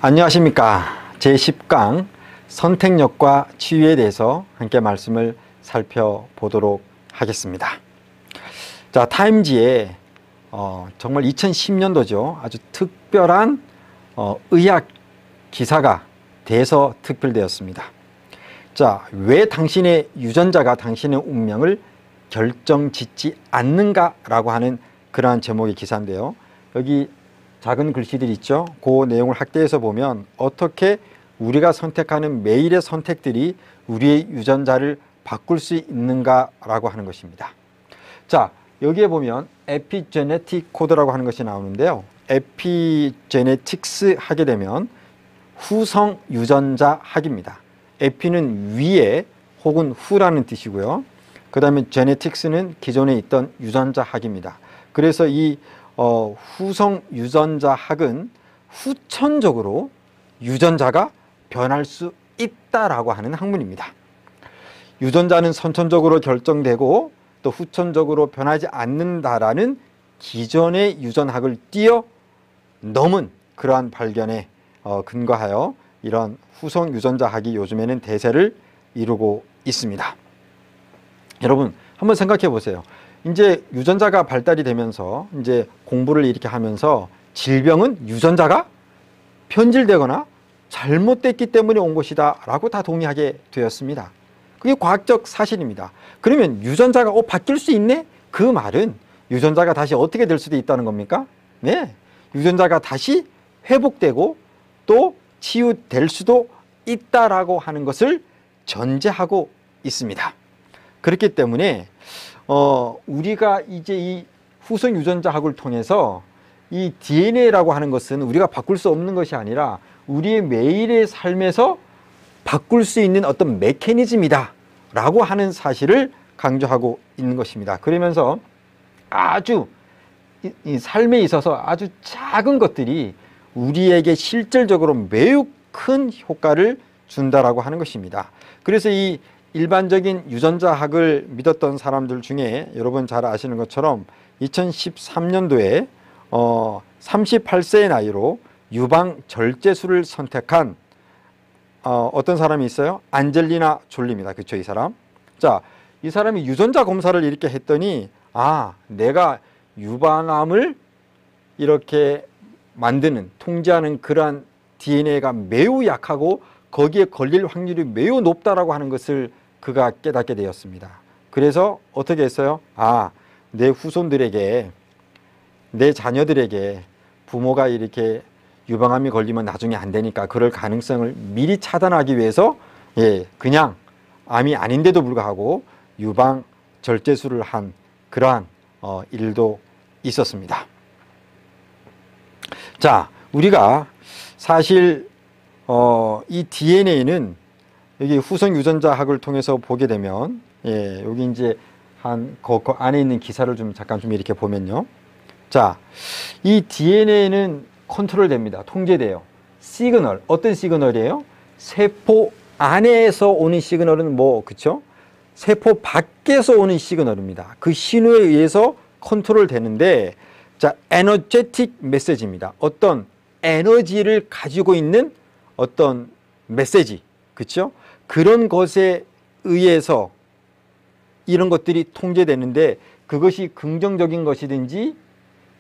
안녕하십니까. 제10강 선택력과 치유에 대해서 함께 말씀을 살펴보도록 하겠습니다. 자, 타임지에 정말 2010년도죠. 아주 특별한 의학 기사가 돼서 특별되었습니다. 자, 왜 당신의 유전자가 당신의 운명을 결정짓지 않는가라고 하는 그러한 제목의 기사인데요. 여기 작은 글씨들 있죠. 그 내용을 확대해서 보면 어떻게 우리가 선택하는 매일의 선택들이 우리의 유전자를 바꿀 수 있는가라고 하는 것입니다. 자, 여기에 보면 에피제네틱 코드라고 하는 것이 나오는데요. 에피제네틱스 하게 되면 후성 유전자 학입니다. 에피는 위에 혹은 후라는 뜻이고요. 그 다음에 제네틱스는 기존에 있던 유전자 학입니다. 그래서 이 후성 유전자 학은 후천적으로 유전자가 변할 수 있다라고 하는 학문입니다. 유전자는 선천적으로 결정되고 또 후천적으로 변하지 않는다라는 기존의 유전학을 뛰어넘은 그러한 발견에 근거하여 이런 후성 유전자학이 요즘에는 대세를 이루고 있습니다. 여러분 한번 생각해 보세요. 이제 유전자가 발달이 되면서 이제 공부를 이렇게 하면서 질병은 유전자가 변질되거나 잘못됐기 때문에 온 것이다 라고 다 동의하게 되었습니다. 그게 과학적 사실입니다. 그러면 유전자가 바뀔 수 있네? 그 말은 유전자가 다시 어떻게 될 수도 있다는 겁니까? 네, 유전자가 다시 회복되고 또 치유될 수도 있다라고 하는 것을 전제하고 있습니다. 그렇기 때문에 우리가 이제 이 후성 유전자학을 통해서 이 DNA라고 하는 것은 우리가 바꿀 수 없는 것이 아니라 우리의 매일의 삶에서 바꿀 수 있는 어떤 메커니즘이다 라고 하는 사실을 강조하고 있는 것입니다. 그러면서 아주 이 삶에 있어서 아주 작은 것들이 우리에게 실질적으로 매우 큰 효과를 준다라고 하는 것입니다. 그래서 이 일반적인 유전자학을 믿었던 사람들 중에 여러분 잘 아시는 것처럼 2013년도에 38세의 나이로 유방 절제술을 선택한 어떤 사람이 있어요? 안젤리나 졸리입니다. 그렇죠? 이 사람. 자, 이 사람이 유전자 검사를 이렇게 했더니 내가 유방암을 이렇게 만드는, 통제하는 그러한 DNA가 매우 약하고 거기에 걸릴 확률이 매우 높다라고 하는 것을 그가 깨닫게 되었습니다. 그래서 어떻게 했어요? 내 후손들에게, 내 자녀들에게 부모가 이렇게 유방암이 걸리면 나중에 안 되니까 그럴 가능성을 미리 차단하기 위해서 그냥 암이 아닌데도 불구하고 유방 절제술을 한 그러한 일도 있었습니다. 자, 우리가 사실 이 DNA는 여기 후성 유전자학을 통해서 보게 되면 여기 이제 그 안에 있는 기사를 잠깐 이렇게 보면요. 자, 이 DNA는 컨트롤 됩니다. 통제돼요. 시그널, 어떤 시그널이에요? 세포 안에서 오는 시그널은 그쵸? 세포 밖에서 오는 시그널입니다. 그 신호에 의해서 컨트롤 되는데, 자, 에너제틱 메시지입니다. 어떤 에너지를 가지고 있는 어떤 메시지, 그쵸? 그런 것에 의해서 이런 것들이 통제되는데, 그것이 긍정적인 것이든지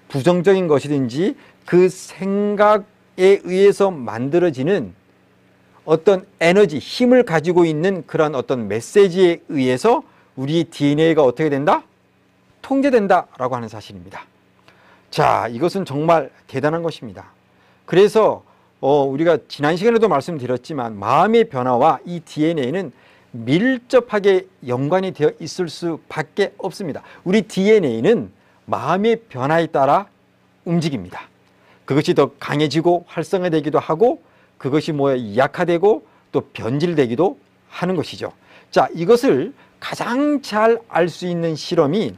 부정적인 것이든지 그 생각에 의해서 만들어지는 어떤 에너지, 힘을 가지고 있는 그런 어떤 메시지에 의해서 우리 DNA가 어떻게 된다? 통제된다라고 하는 사실입니다. 자, 이것은 정말 대단한 것입니다. 그래서 우리가 지난 시간에도 말씀드렸지만 마음의 변화와 이 DNA는 밀접하게 연관이 되어 있을 수밖에 없습니다. 우리 DNA는 마음의 변화에 따라 움직입니다. 그것이 더 강해지고 활성화되기도 하고 그것이 약화되고 또 변질되기도 하는 것이죠. 자, 이것을 가장 잘 알 수 있는 실험이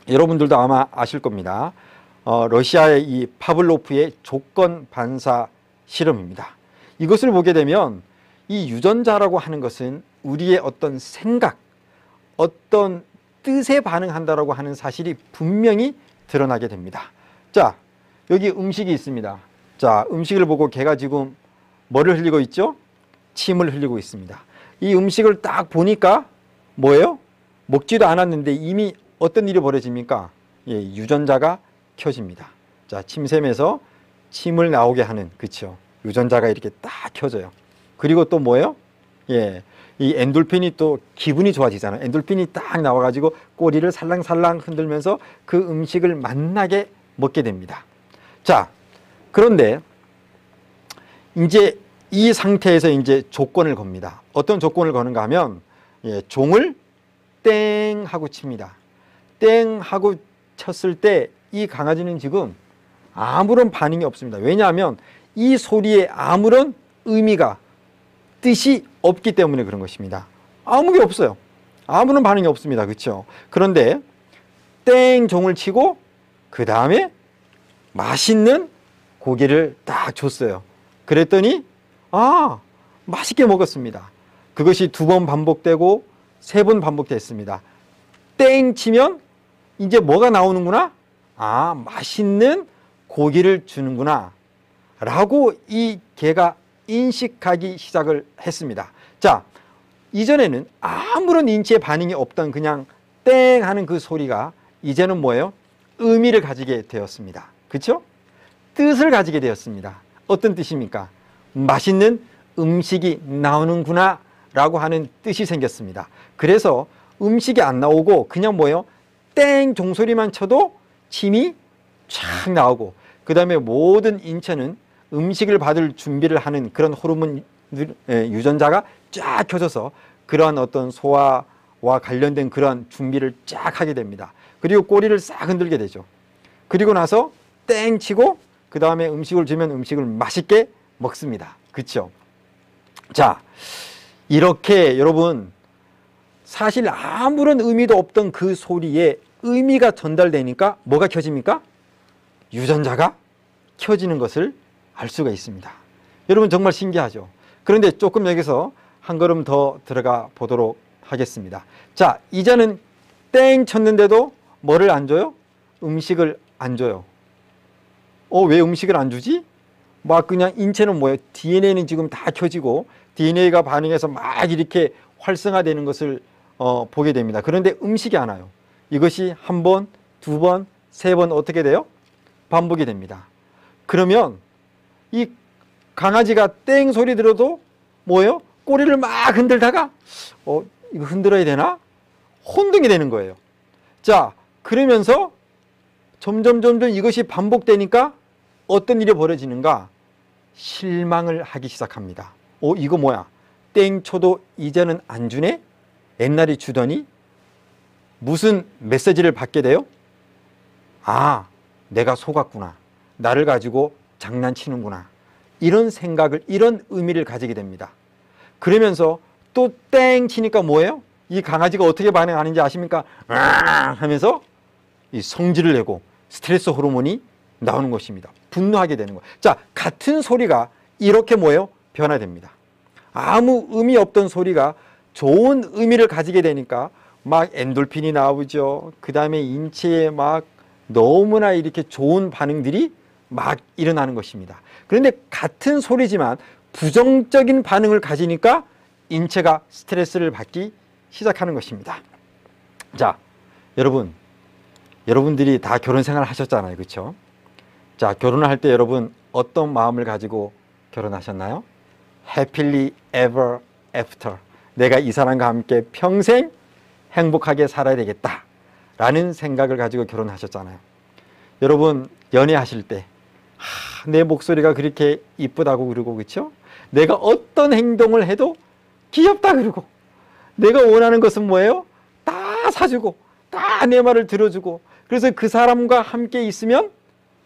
여러분들도 아마 아실 겁니다. 러시아의 이 파블로프의 조건 반사 실험입니다. 이것을 보게 되면 이 유전자라고 하는 것은 우리의 어떤 생각, 어떤 뜻에 반응한다라고 하는 사실이 분명히 드러나게 됩니다. 자, 여기 음식이 있습니다. 자, 음식을 보고 개가 지금 뭐를 흘리고 있죠? 침을 흘리고 있습니다. 이 음식을 딱 보니까 뭐예요? 먹지도 않았는데 이미 어떤 일이 벌어집니까? 예, 유전자가 켜집니다. 자, 침샘에서 침을 나오게 하는, 그쵸? 유전자가 이렇게 딱 켜져요. 그리고 또 뭐예요? 예, 이 엔돌핀이 또 기분이 좋아지잖아요. 엔돌핀이 딱 나와가지고 꼬리를 살랑살랑 흔들면서 그 음식을 맛나게 먹게 됩니다. 자, 그런데 이제 이 상태에서 이제 조건을 겁니다. 어떤 조건을 거는가 하면, 예, 종을 땡 하고 칩니다. 땡 하고 쳤을 때 이 강아지는 지금 아무런 반응이 없습니다. 왜냐하면 이 소리에 아무런 의미가, 뜻이 없기 때문에 그런 것입니다. 아무 게 없어요. 아무런 반응이 없습니다. 그렇죠? 그런데 땡 종을 치고 그 다음에 맛있는 고기를 딱 줬어요. 그랬더니 맛있게 먹었습니다. 그것이 2번 반복되고 3번 반복됐습니다. 땡 치면 이제 뭐가 나오는구나? 맛있는 고기를 주는구나 라고 이 개가 인식하기 시작을 했습니다. 자, 이전에는 아무런 인체의 반응이 없던 그냥 땡 하는 그 소리가 이제는 뭐예요? 의미를 가지게 되었습니다. 그렇죠? 뜻을 가지게 되었습니다. 어떤 뜻입니까? 맛있는 음식이 나오는구나 라고 하는 뜻이 생겼습니다. 그래서 음식이 안 나오고 그냥 뭐예요? 땡 종소리만 쳐도 침이 쫙 나오고, 그 다음에 모든 인체는 음식을 받을 준비를 하는 그런 호르몬 유전자가 쫙 켜져서 그러한 어떤 소화와 관련된 그런 준비를 쫙 하게 됩니다. 그리고 꼬리를 싹 흔들게 되죠. 그리고 나서 땡 치고 그 다음에 음식을 주면 음식을 맛있게 먹습니다. 그렇죠? 자, 이렇게 여러분 사실 아무런 의미도 없던 그 소리에 의미가 전달되니까 뭐가 켜집니까? 유전자가 켜지는 것을 알 수가 있습니다. 여러분 정말 신기하죠? 그런데 조금 여기서 한 걸음 더 들어가 보도록 하겠습니다. 자, 이제는 땡 쳤는데도 뭐를 안 줘요? 음식을 안 줘요. 왜 음식을 안 주지? 막 그냥 인체는 뭐예요? DNA는 지금 다 켜지고 DNA가 반응해서 막 이렇게 활성화되는 것을 보게 됩니다. 그런데 음식이 안 와요. 이것이 1번, 2번, 3번 어떻게 돼요? 반복이 됩니다. 그러면 이 강아지가 땡 소리 들어도 뭐예요? 꼬리를 막 흔들다가 이거 흔들어야 되나? 혼동이 되는 거예요. 자, 그러면서 점점 이것이 반복되니까 어떤 일이 벌어지는가? 실망을 하기 시작합니다. 이거 뭐야? 땡 쳐도 이제는 안 주네? 옛날에 주더니 무슨 메시지를 받게 돼요? 내가 속았구나. 나를 가지고 장난치는구나. 이런 생각을, 이런 의미를 가지게 됩니다. 그러면서 또 땡 치니까 뭐예요? 이 강아지가 어떻게 반응하는지 아십니까? 하면서 이 성질을 내고 스트레스 호르몬이 나오는 것입니다. 분노하게 되는 거예요. 자, 같은 소리가 이렇게 뭐예요? 변화됩니다. 아무 의미 없던 소리가 좋은 의미를 가지게 되니까 막 엔돌핀이 나오죠. 그 다음에 인체에 막 너무나 이렇게 좋은 반응들이 막 일어나는 것입니다. 그런데 같은 소리지만 부정적인 반응을 가지니까 인체가 스트레스를 받기 시작하는 것입니다. 자, 여러분들이 다 결혼 생활을 하셨잖아요. 그렇죠? 자, 결혼을 할 때 여러분 어떤 마음을 가지고 결혼하셨나요? Happily ever after. 내가 이 사람과 함께 평생 행복하게 살아야 되겠다 라는 생각을 가지고 결혼하셨잖아요. 여러분 연애하실 때 내 목소리가 그렇게 이쁘다고 그러고, 그렇죠? 내가 어떤 행동을 해도 귀엽다 그러고, 내가 원하는 것은 뭐예요? 다 사주고 다 내 말을 들어주고, 그래서 그 사람과 함께 있으면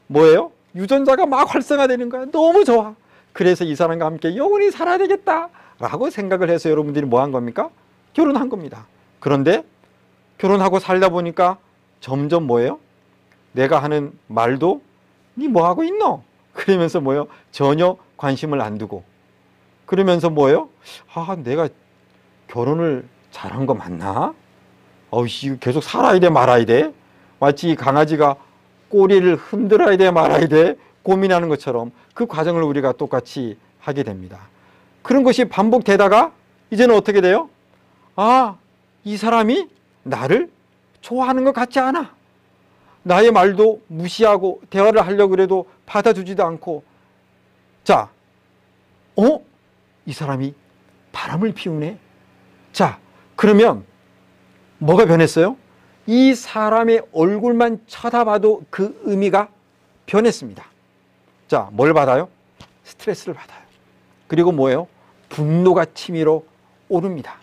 뭐예요? 유전자가 막 활성화되는 거야. 너무 좋아. 그래서 이 사람과 함께 영원히 살아야 되겠다 라고 생각을 해서 여러분들이 뭐 한 겁니까? 결혼한 겁니다. 그런데 결혼하고 살다 보니까 점점 뭐예요? 내가 하는 말도 니 뭐 하고 있노? 그러면서 뭐예요? 전혀 관심을 안 두고, 그러면서 뭐예요? 내가 결혼을 잘한 거 맞나? 계속 살아야 돼 말아야 돼? 마치 강아지가 꼬리를 흔들어야 돼 말아야 돼? 고민하는 것처럼 그 과정을 우리가 똑같이 하게 됩니다. 그런 것이 반복되다가 이제는 어떻게 돼요? 아, 이 사람이 나를 좋아하는 것 같지 않아. 나의 말도 무시하고 대화를 하려고 해도 받아주지도 않고, 자, 이 사람이 바람을 피우네. 자, 그러면 뭐가 변했어요? 이 사람의 얼굴만 쳐다봐도 그 의미가 변했습니다. 자, 뭘 받아요? 스트레스를 받아요. 그리고 뭐예요? 분노가 치밀어 오릅니다.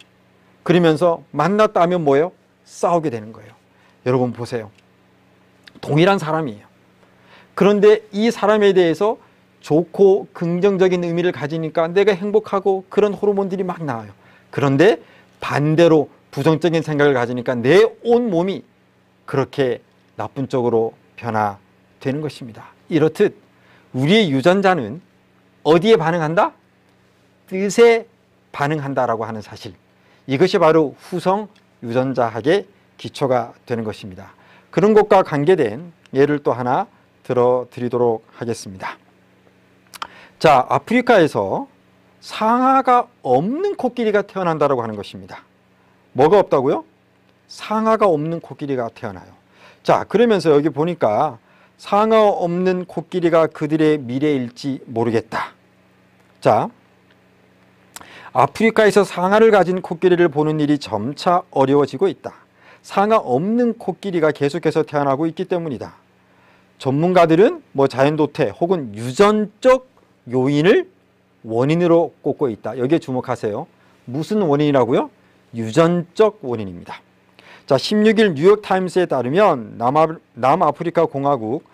그러면서 만났다 하면 뭐예요? 싸우게 되는 거예요. 여러분 보세요. 동일한 사람이에요. 그런데 이 사람에 대해서 좋고 긍정적인 의미를 가지니까 내가 행복하고 그런 호르몬들이 막 나와요. 그런데 반대로 부정적인 생각을 가지니까 내 온 몸이 그렇게 나쁜 쪽으로 변화되는 것입니다. 이렇듯 우리의 유전자는 어디에 반응한다? 뜻에 반응한다라고 하는 사실, 이것이 바로 후성 유전자학의 기초가 되는 것입니다. 그런 것과 관계된 예를 또 하나 들어드리도록 하겠습니다. 자, 아프리카에서 상아가 없는 코끼리가 태어난다고 하는 것입니다. 뭐가 없다고요? 상아가 없는 코끼리가 태어나요. 자, 그러면서 여기 보니까 상아 없는 코끼리가 그들의 미래일지 모르겠다. 자, 아프리카에서 상아를 가진 코끼리를 보는 일이 점차 어려워지고 있다. 상아 없는 코끼리가 계속해서 태어나고 있기 때문이다. 전문가들은 자연도태 혹은 유전적 요인을 원인으로 꼽고 있다. 여기에 주목하세요. 무슨 원인이라고요? 유전적 원인입니다. 자, 16일 뉴욕타임스에 따르면 남아프리카 공화국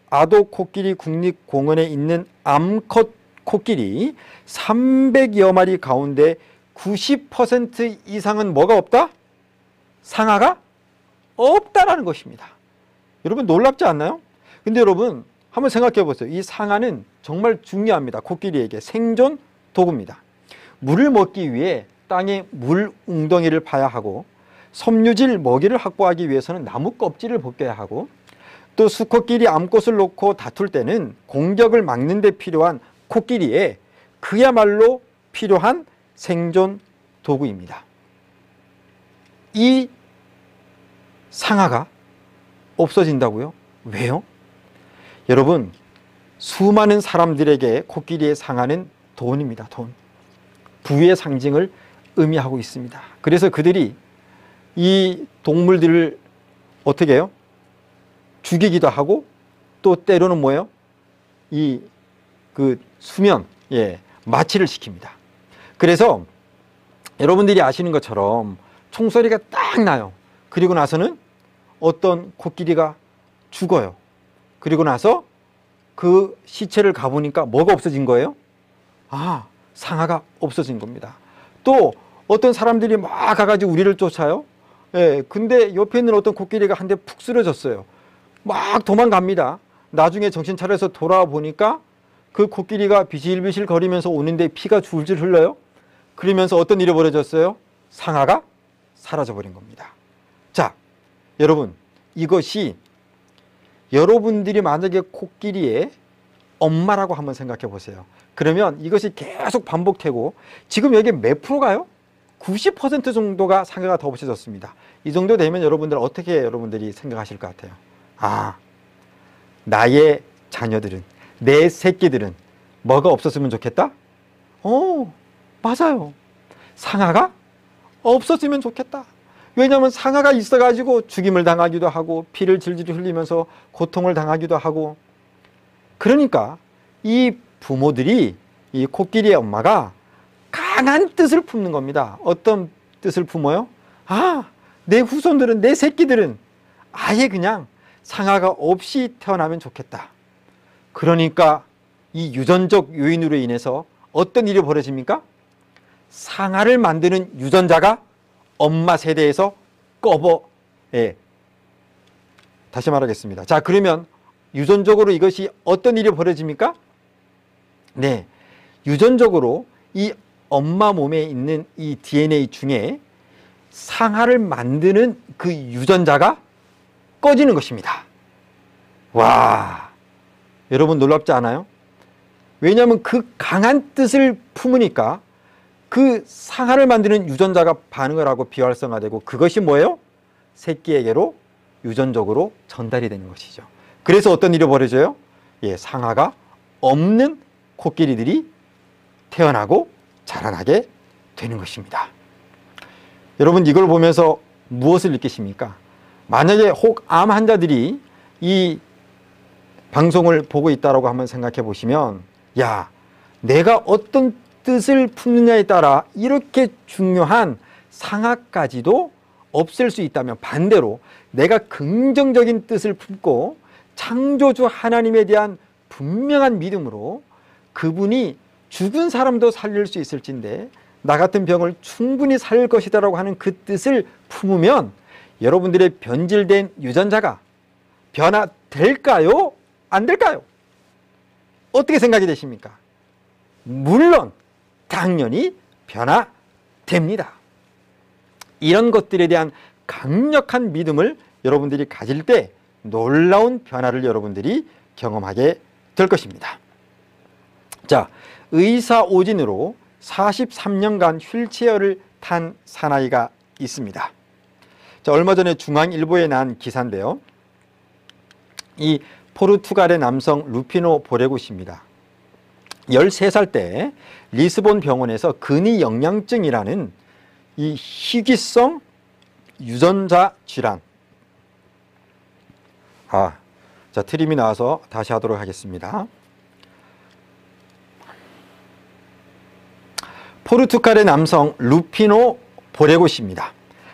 아도 코끼리 국립공원에 있는 암컷 코끼리 300여 마리 가운데 90% 이상은 뭐가 없다? 상아가 없다라는 것입니다. 여러분 놀랍지 않나요? 근데 여러분 한번 생각해 보세요. 이 상아는 정말 중요합니다. 코끼리에게 생존 도구입니다. 물을 먹기 위해 땅에 물 웅덩이를 파야 하고, 섬유질 먹이를 확보하기 위해서는 나무 껍질을 벗겨야 하고, 또 수코끼리 암컷을 놓고 다툴 때는 공격을 막는 데 필요한 코끼리에 그야말로 필요한 생존 도구입니다. 이 상아가 없어진다고요? 왜요? 여러분, 수많은 사람들에게 코끼리의 상아는 돈입니다. 돈. 부의 상징을 의미하고 있습니다. 그래서 그들이 이 동물들을 어떻게 해요? 죽이기도 하고, 또 때로는 뭐예요? 수면, 마취를 시킵니다. 그래서 여러분들이 아시는 것처럼 총소리가 딱 나요. 그리고 나서는 어떤 코끼리가 죽어요. 그리고 나서 그 시체를 가보니까 뭐가 없어진 거예요? 아, 상아가 없어진 겁니다. 또 어떤 사람들이 막 가가지고 우리를 쫓아요. 근데 옆에 있는 어떤 코끼리가 한 대 푹 쓰러졌어요. 막 도망갑니다. 나중에 정신 차려서 돌아와 보니까 그 코끼리가 비실비실 거리면서 오는데 피가 줄줄 흘러요. 그러면서 어떤 일이 벌어졌어요? 상아가 사라져버린 겁니다. 자, 여러분, 이것이 여러분들이 만약에 코끼리의 엄마라고 한번 생각해 보세요. 그러면 이것이 계속 반복되고, 지금 여기 몇 프로가요? 90% 정도가 상아가 더 없어졌습니다. 이 정도 되면 여러분들 어떻게 여러분들이 생각하실 것 같아요? 아, 나의 자녀들은, 내 새끼들은 뭐가 없었으면 좋겠다? 맞아요. 상아가 없었으면 좋겠다. 왜냐하면 상아가 있어가지고 죽임을 당하기도 하고 피를 질질 흘리면서 고통을 당하기도 하고, 그러니까 이 부모들이, 이 코끼리의 엄마가 강한 뜻을 품는 겁니다. 어떤 뜻을 품어요? 아, 내 후손들은, 내 새끼들은 아예 그냥 상아가 없이 태어나면 좋겠다. 그러니까 이 유전적 요인으로 인해서 어떤 일이 벌어집니까? 상아를 만드는 유전자가 엄마 세대에서 다시 말하겠습니다. 자, 그러면 유전적으로 이것이 어떤 일이 벌어집니까? 네, 유전적으로 이 엄마 몸에 있는 이 DNA 중에 상아를 만드는 그 유전자가 꺼지는 것입니다. 와, 여러분 놀랍지 않아요? 왜냐하면 그 강한 뜻을 품으니까 그 상아를 만드는 유전자가 반응을 하고 비활성화되고 그것이 뭐예요? 새끼에게로 유전적으로 전달이 되는 것이죠. 그래서 어떤 일이 벌어져요? 예, 상아가 없는 코끼리들이 태어나고 자라나게 되는 것입니다. 여러분 이걸 보면서 무엇을 느끼십니까? 만약에 혹 암 환자들이 이 방송을 보고 있다고 한번 생각해 보시면, 야, 내가 어떤 뜻을 품느냐에 따라 이렇게 중요한 상아까지도 없앨 수 있다면, 반대로 내가 긍정적인 뜻을 품고 창조주 하나님에 대한 분명한 믿음으로 그분이 죽은 사람도 살릴 수 있을진데 나 같은 병을 충분히 살릴 것이다 라고 하는 그 뜻을 품으면 여러분들의 변질된 유전자가 변화될까요? 안 될까요? 어떻게 생각이 되십니까? 물론 당연히 변화됩니다. 이런 것들에 대한 강력한 믿음을 여러분들이 가질 때 놀라운 변화를 여러분들이 경험하게 될 것입니다. 자, 의사오진으로 43년간 휠체어를 탄 사나이가 있습니다. 자, 얼마 전에 중앙일보에 난 기사인데요. 이 포르투갈의 남성 루피노 보레구시입니다. 13살 때 리스본 병원에서 근위영양증이라는 이 희귀성 유전자 질환, 자, 트림이 나와서 다시 하도록 하겠습니다. 포르투갈의 남성 루피노 보레고시입니다.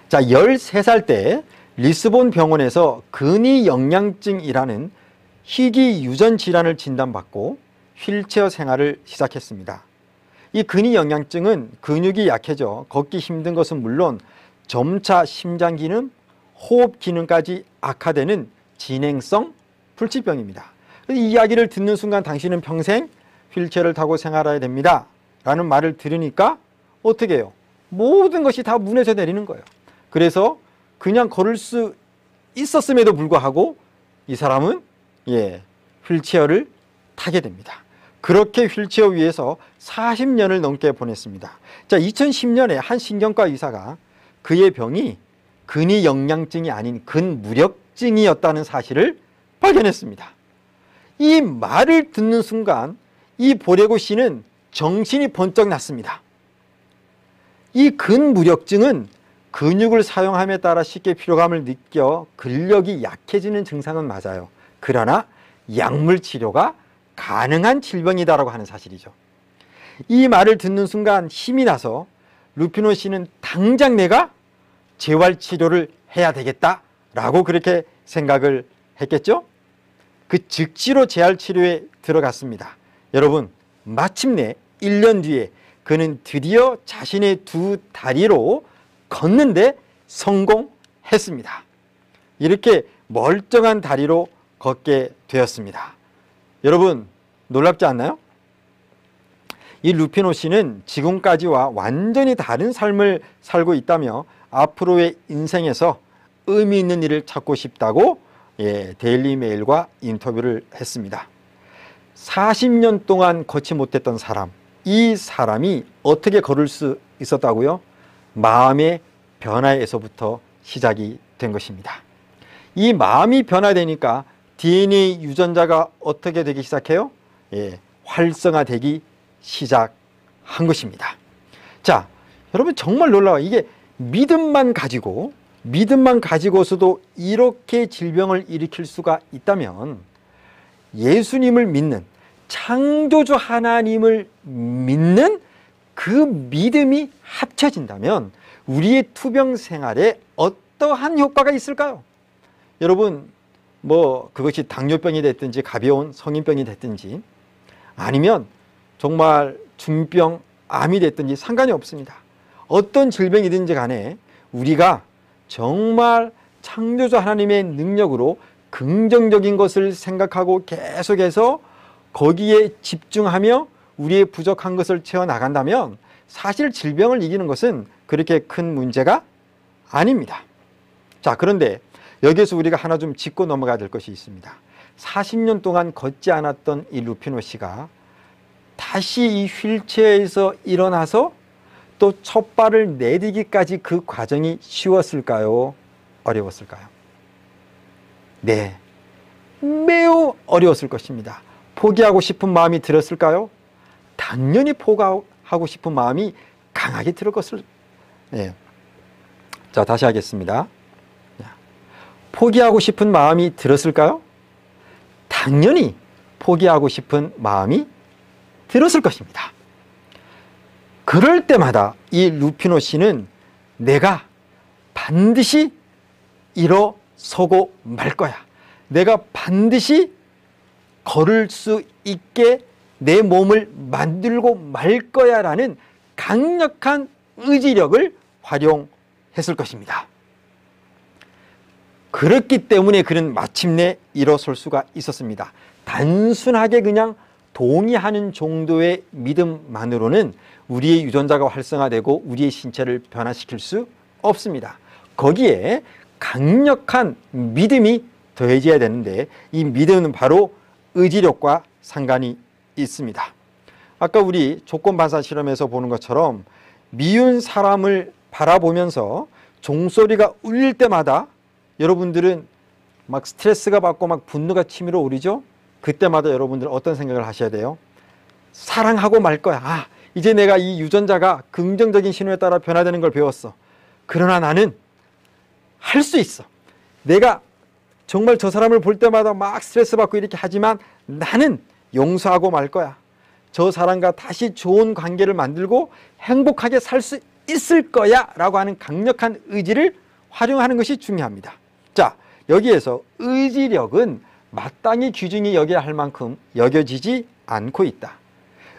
자, 13살 때 리스본 병원에서 근위영양증이라는 희귀 유전 질환을 진단받고 휠체어 생활을 시작했습니다. 이 근위영양증은 근육이 약해져 걷기 힘든 것은 물론 점차 심장 기능, 호흡 기능까지 악화되는 진행성 불치병입니다. 이 이야기를 듣는 순간 당신은 평생 휠체어를 타고 생활해야 됩니다 라는 말을 들으니까 어떻게 해요? 모든 것이 다 무너져 내리는 거예요. 그래서 그냥 걸을 수 있었음에도 불구하고 이 사람은 휠체어를 타게 됩니다. 그렇게 휠체어 위에서 40년을 넘게 보냈습니다. 자, 2010년에 한 신경과 의사가 그의 병이 근위영양증이 아닌 근무력증이었다는 사실을 발견했습니다. 이 말을 듣는 순간 이 보레고 씨는 정신이 번쩍 났습니다. 이 근무력증은 근육을 사용함에 따라 쉽게 피로감을 느껴 근력이 약해지는 증상은 맞아요. 그러나 약물 치료가 가능한 질병이다라고 하는 사실이죠. 이 말을 듣는 순간 힘이 나서 루피노 씨는 당장 내가 재활치료를 해야 되겠다라고 그렇게 생각을 했겠죠. 그 즉시로 재활치료에 들어갔습니다. 여러분, 마침내 1년 뒤에 그는 드디어 자신의 두 다리로 걷는데 성공했습니다. 이렇게 멀쩡한 다리로 걷게 되었습니다. 여러분, 놀랍지 않나요? 이 루피노 씨는 지금까지와 완전히 다른 삶을 살고 있다며 앞으로의 인생에서 의미 있는 일을 찾고 싶다고 데일리 메일과 인터뷰를 했습니다. 40년 동안 걷지 못했던 사람, 이 사람이 어떻게 걸을 수 있었다고요? 마음의 변화에서부터 시작이 된 것입니다. 이 마음이 변화되니까 DNA 유전자가 어떻게 되기 시작해요? 활성화되기 시작한 것입니다. 자, 여러분 정말 놀라워요. 이게 믿음만 가지고서도 이렇게 질병을 일으킬 수가 있다면 예수님을 믿는, 창조주 하나님을 믿는 그 믿음이 합쳐진다면 우리의 투병 생활에 어떠한 효과가 있을까요? 여러분, 그것이 당뇨병이 됐든지 가벼운 성인병이 됐든지 아니면 정말 중병, 암이 됐든지 상관이 없습니다. 어떤 질병이든지 간에 우리가 정말 창조주 하나님의 능력으로 긍정적인 것을 생각하고 계속해서 거기에 집중하며 우리의 부족한 것을 채워나간다면 사실 질병을 이기는 것은 그렇게 큰 문제가 아닙니다. 자, 그런데 여기에서 우리가 하나 좀 짚고 넘어가야 될 것이 있습니다. 40년 동안 걷지 않았던 이 루피노 씨가 다시 이 휠체어에서 일어나서 또 첫 발을 내디기까지 그 과정이 쉬웠을까요? 어려웠을까요? 네, 매우 어려웠을 것입니다. 포기하고 싶은 마음이 들었을까요? 당연히 포기하고 싶은 마음이 강하게 들을 것을. 네. 자, 다시 하겠습니다. 포기하고 싶은 마음이 들었을까요? 당연히 포기하고 싶은 마음이 들었을 것입니다. 그럴 때마다 이 루피노 씨는 내가 반드시 일어서고 말 거야. 내가 반드시 걸을 수 있게 내 몸을 만들고 말 거야 라는 강력한 의지력을 활용했을 것입니다. 그렇기 때문에 그는 마침내 일어설 수가 있었습니다. 단순하게 그냥 동의하는 정도의 믿음만으로는 우리의 유전자가 활성화되고 우리의 신체를 변화시킬 수 없습니다. 거기에 강력한 믿음이 더해져야 되는데 이 믿음은 바로 의지력과 상관이 있습니다. 아까 우리 조건반사 실험에서 보는 것처럼 미운 사람을 바라보면서 종소리가 울릴 때마다 여러분들은 막 스트레스가 받고 막 분노가 치밀어 오르죠? 그때마다 여러분들은 어떤 생각을 하셔야 돼요? 사랑하고 말 거야. 아, 이제 내가 이 유전자가 긍정적인 신호에 따라 변화되는 걸 배웠어. 그러나 나는 할 수 있어. 내가 정말 저 사람을 볼 때마다 막 스트레스 받고 이렇게 하지만 나는 용서하고 말 거야. 저 사람과 다시 좋은 관계를 만들고 행복하게 살 수 있을 거야 라고 하는 강력한 의지를 활용하는 것이 중요합니다. 자, 여기에서 의지력은 마땅히 귀중히 여겨야 할 만큼 여겨지지 않고 있다.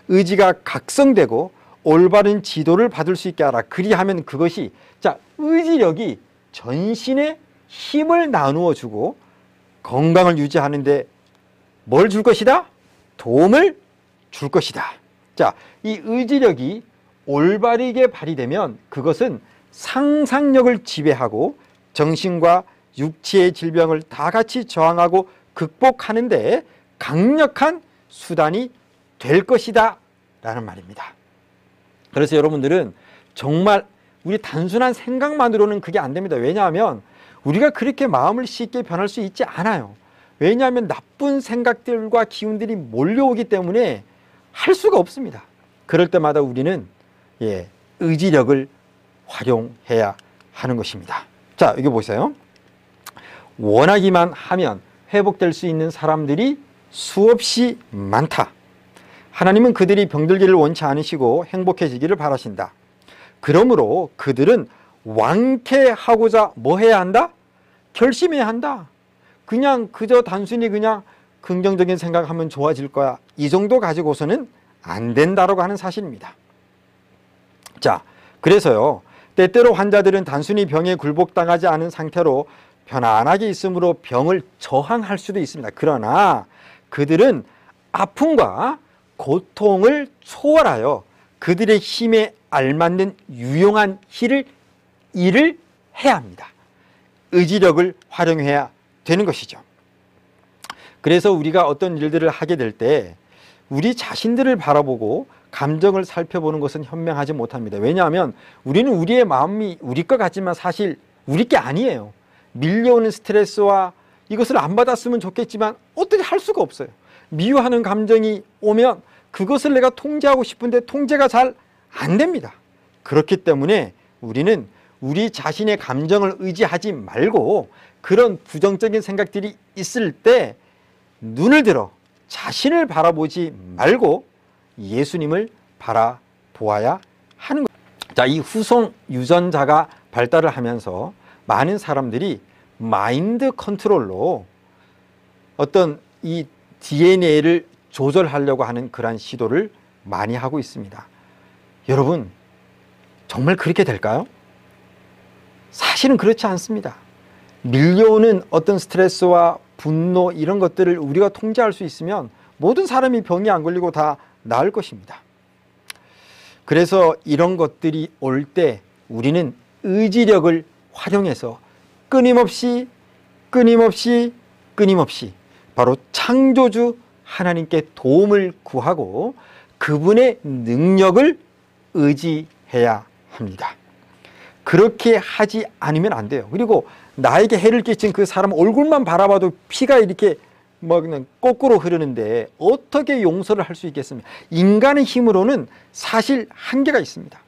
의지가 각성되고 올바른 지도를 받을 수 있게 하라. 그리하면 그것이, 자, 의지력이 전신에 힘을 나누어 주고 건강을 유지하는데 뭘 줄 것이다? 도움을 줄 것이다. 자, 이 의지력이 올바르게 발휘되면 그것은 상상력을 지배하고 정신과 육체의 질병을 다 같이 저항하고 극복하는데 강력한 수단이 될 것이다 라는 말입니다. 그래서 여러분들은 정말 우리 단순한 생각만으로는 그게 안 됩니다. 왜냐하면 우리가 그렇게 마음을 쉽게 변할 수 있지 않아요. 왜냐하면 나쁜 생각들과 기운들이 몰려오기 때문에 할 수가 없습니다. 그럴 때마다 우리는 의지력을 활용해야 하는 것입니다. 자, 여기 보세요. 원하기만 하면 회복될 수 있는 사람들이 수없이 많다. 하나님은 그들이 병들기를 원치 않으시고 행복해지기를 바라신다. 그러므로 그들은 완쾌하고자 뭐 해야 한다? 결심해야 한다. 그냥 그저 단순히 그냥 긍정적인 생각하면 좋아질 거야. 이 정도 가지고서는 안 된다라고 하는 사실입니다. 자, 그래서요. 때때로 환자들은 단순히 병에 굴복당하지 않은 상태로 편안하게 있으므로 병을 저항할 수도 있습니다. 그러나 그들은 아픔과 고통을 초월하여 그들의 힘에 알맞는 유용한 일을 해야 합니다. 의지력을 활용해야 되는 것이죠. 그래서 우리가 어떤 일들을 하게 될 때 우리 자신들을 바라보고 감정을 살펴보는 것은 현명하지 못합니다. 왜냐하면 우리는 우리의 마음이 우리 것 같지만 사실 우리 게 아니에요. 밀려오는 스트레스와 이것을 안 받았으면 좋겠지만 어떻게 할 수가 없어요. 미워하는 감정이 오면 그것을 내가 통제하고 싶은데 통제가 잘 안 됩니다. 그렇기 때문에 우리는 우리 자신의 감정을 의지하지 말고 그런 부정적인 생각들이 있을 때 눈을 들어 자신을 바라보지 말고 예수님을 바라보아야 하는 거예요. 자, 이 후성 유전자가 발달을 하면서 많은 사람들이 마인드 컨트롤로 어떤 이 DNA를 조절하려고 하는 그러한 시도를 많이 하고 있습니다. 여러분, 정말 그렇게 될까요? 사실은 그렇지 않습니다. 밀려오는 어떤 스트레스와 분노 이런 것들을 우리가 통제할 수 있으면 모든 사람이 병이 안 걸리고 다 나을 것입니다. 그래서 이런 것들이 올 때 우리는 의지력을 활용해서 끊임없이 바로 창조주 하나님께 도움을 구하고 그분의 능력을 의지해야 합니다. 그렇게 하지 않으면 안 돼요. 그리고 나에게 해를 끼친 그 사람 얼굴만 바라봐도 피가 이렇게 그냥 거꾸로 흐르는데 어떻게 용서를 할 수 있겠습니까? 인간의 힘으로는 사실 한계가 있습니다.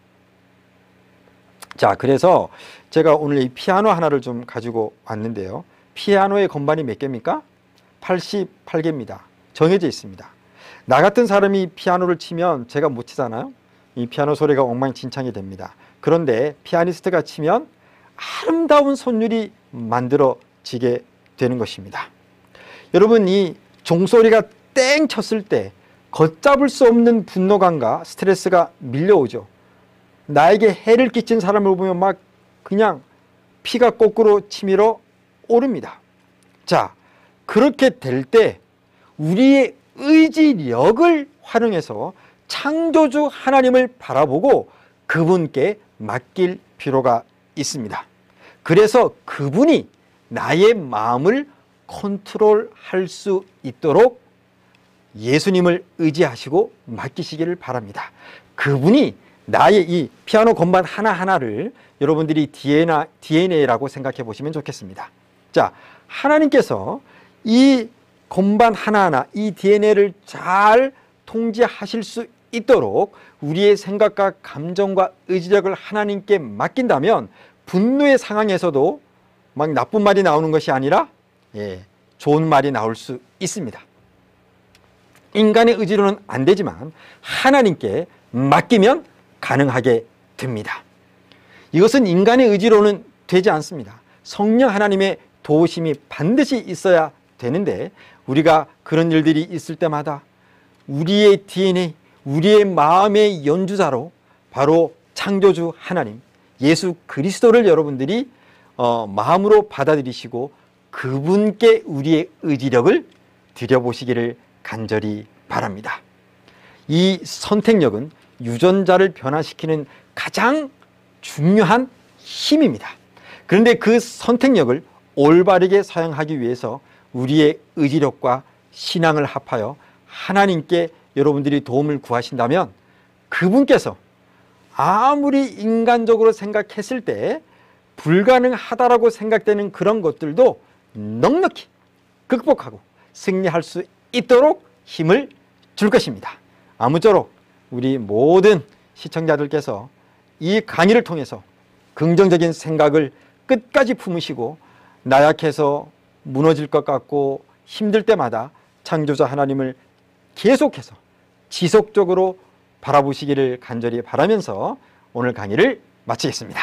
자, 그래서 제가 오늘 이 피아노 하나를 좀 가지고 왔는데요. 피아노의 건반이 몇 개입니까? 88개입니다. 정해져 있습니다. 나 같은 사람이 피아노를 치면 제가 못 치잖아요. 이 피아노 소리가 엉망진창이 됩니다. 그런데 피아니스트가 치면 아름다운 선율이 만들어지게 되는 것입니다. 여러분, 이 종소리가 땡 쳤을 때 걷잡을 수 없는 분노감과 스트레스가 밀려오죠. 나에게 해를 끼친 사람을 보면 막 그냥 피가 거꾸로 치밀어 오릅니다. 자, 그렇게 될 때 우리의 의지력을 활용해서 창조주 하나님을 바라보고 그분께 맡길 필요가 있습니다. 그래서 그분이 나의 마음을 컨트롤할 수 있도록 예수님을 의지하시고 맡기시기를 바랍니다. 그분이 나의 이 피아노 건반 하나하나를 여러분들이 DNA라고 생각해 보시면 좋겠습니다. 자, 하나님께서 이 건반 하나하나, 이 DNA를 잘 통제하실 수 있도록 우리의 생각과 감정과 의지력을 하나님께 맡긴다면 분노의 상황에서도 막 나쁜 말이 나오는 것이 아니라 좋은 말이 나올 수 있습니다. 인간의 의지로는 안 되지만 하나님께 맡기면 가능하게 됩니다. 이것은 인간의 의지로는 되지 않습니다. 성령 하나님의 도우심이 반드시 있어야 되는데 우리가 그런 일들이 있을 때마다 우리의 DNA, 우리의 마음의 연주자로 바로 창조주 하나님, 예수 그리스도를 여러분들이 마음으로 받아들이시고 그분께 우리의 의지력을 드려보시기를 간절히 바랍니다. 이 선택력은 유전자를 변화시키는 가장 중요한 힘입니다. 그런데 그 선택력을 올바르게 사용하기 위해서 우리의 의지력과 신앙을 합하여 하나님께 여러분들이 도움을 구하신다면 그분께서 아무리 인간적으로 생각했을 때 불가능하다라고 생각되는 그런 것들도 넉넉히 극복하고 승리할 수 있도록 힘을 줄 것입니다. 아무쪼록 우리 모든 시청자들께서 이 강의를 통해서 긍정적인 생각을 끝까지 품으시고 나약해서 무너질 것 같고 힘들 때마다 창조자 하나님을 계속해서 지속적으로 바라보시기를 간절히 바라면서 오늘 강의를 마치겠습니다.